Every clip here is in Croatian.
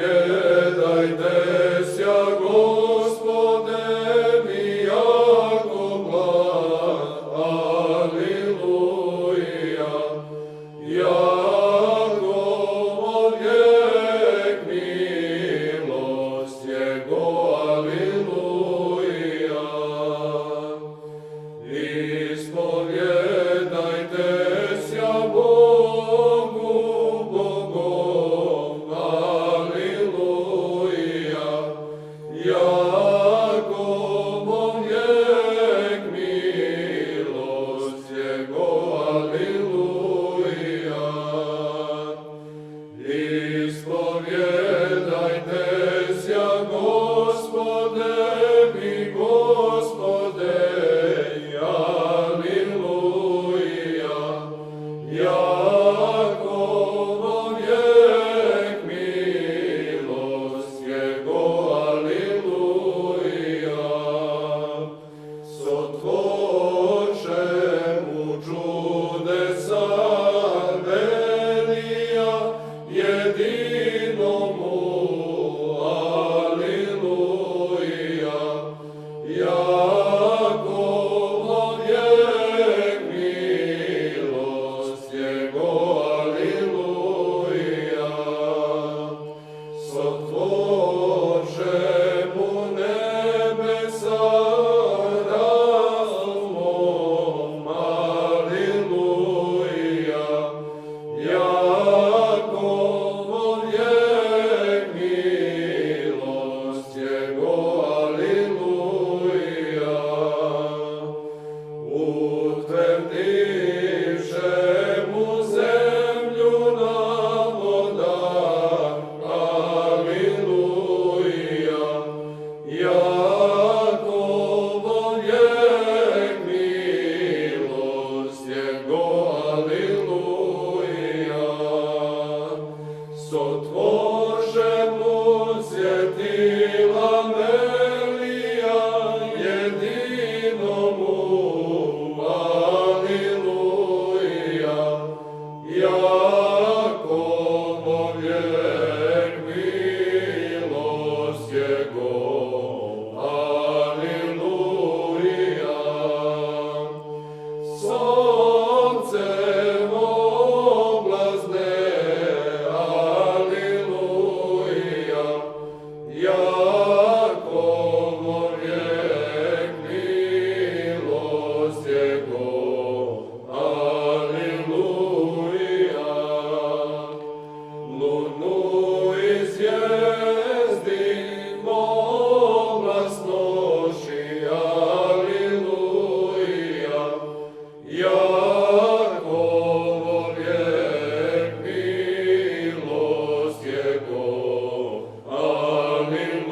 Ispovijedajte sja, Gospode, mi jako glad, Aliluja, Jakovo vijek milost Jego, Aliluja. Ispovijedajte sja Bogu bogov, Aliluja, Jakovo vijek milost Jego, Aliluja. Ispovijedajte sja, Gospode, mi Gospode, Aliluja, Jakovo vijek milost Jego, Aliluja. Sotvorše mu čudesa velija, jedinomu, Aliluja, Jakovo vijek milost Jego, Aliluja. Sotvorše mu nebesa razumom, Aliluja, Jakovo vijek milost Jego, Aliluja. Utvrdivše mu zemlju na vodах, Aliluja, Jakovo vijek milost Jego, Aliluja. Sotvorše mu svjetila velija, jedinomu, Aliluja, Jakovo vijek milost Jego, Aliluja. Soncem oblazne, Aliluja, Jakovo vijek milost Jego, Aliluja. Lunu i zvijezdi oblasnoši, Aliluja, Jakovo vijek milost Jego, Aliluja.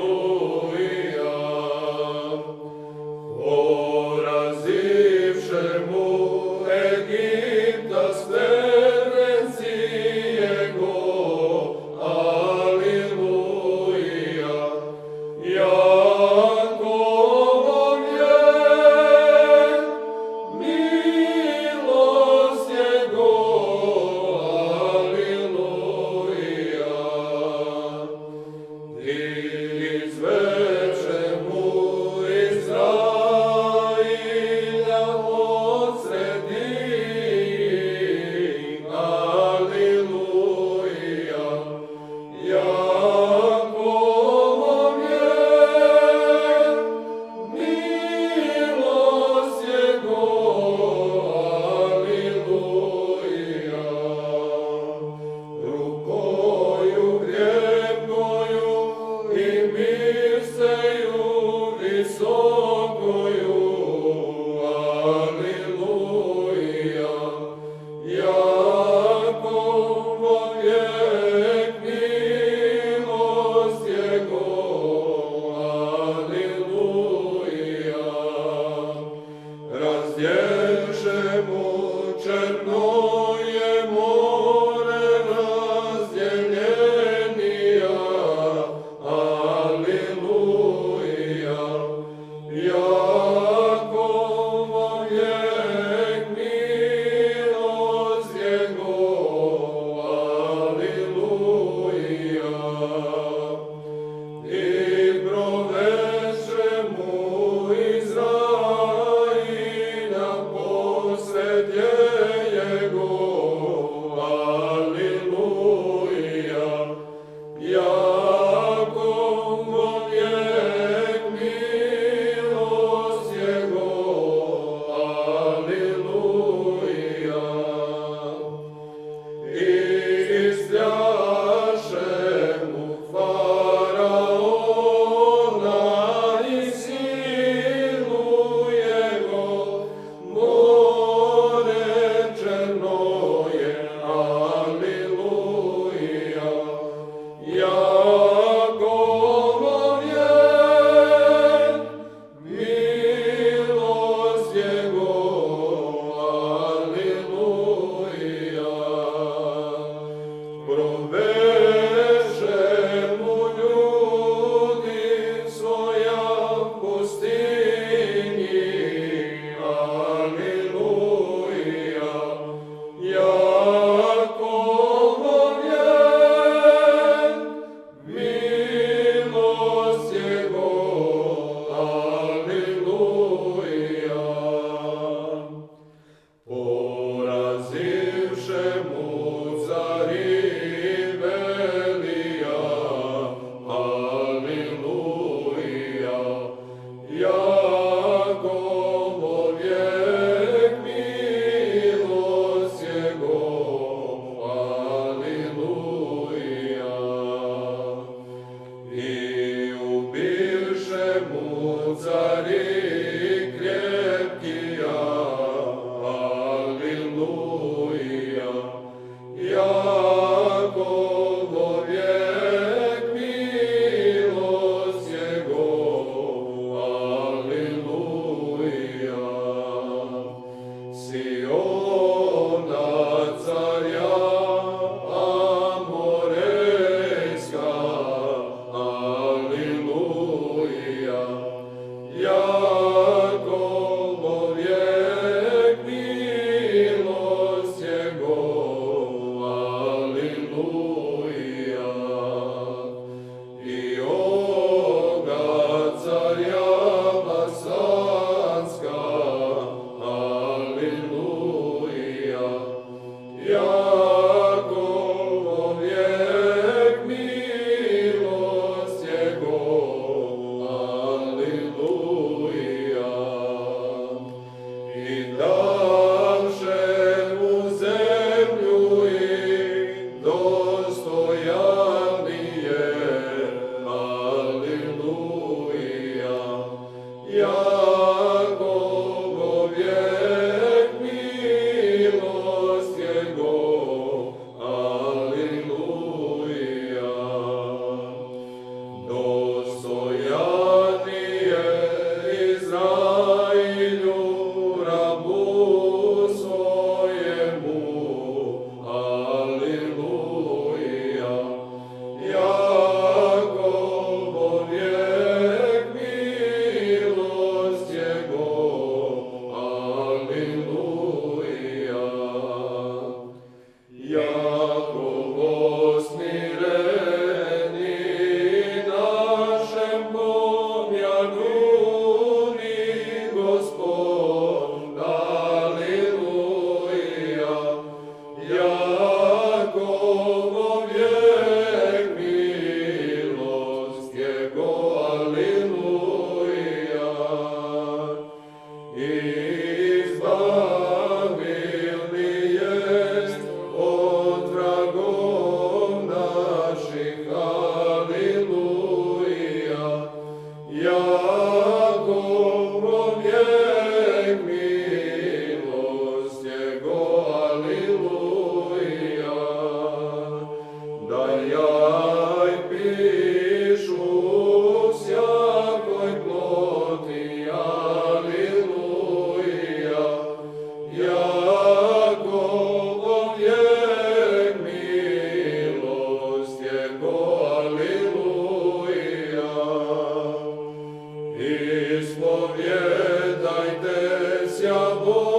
Porazivše mu Egipta stepenci Jego, Aliluja, Jakovo vijek milost Jego, Aliluja. Izveče mu Izrailja od sredin, Aliluja, Jakovo vijek milost Jego, Aliluja. Rukoju krepkoju i miseju visokoju, Aliluja, Jakovo vijek milost Jego, Aliluja. Razdjelše mu Črnoje more razdjeljenija, Aliluja, Jakovo i davše mu zemlju i dostojan je, aleluja. Jakobov vijek milost Jego, aleluja. Dostojan je Izrailju, rabu svojemu, aleluja. Jakobov vijek milost Jego, aleluja. Jakovo smireni našem pomjanuni Gospod, aleluja. Jakovo vijek milost Jego, aleluja. Izbavili jest od vragov naših, aleluja. Jakobov vijek milost Jego, aleluja. Da jaj pišu всякой плоти, aleluja. Jakobov vijek milost Jego, aleluja. Ispovjedajte sja Bogu,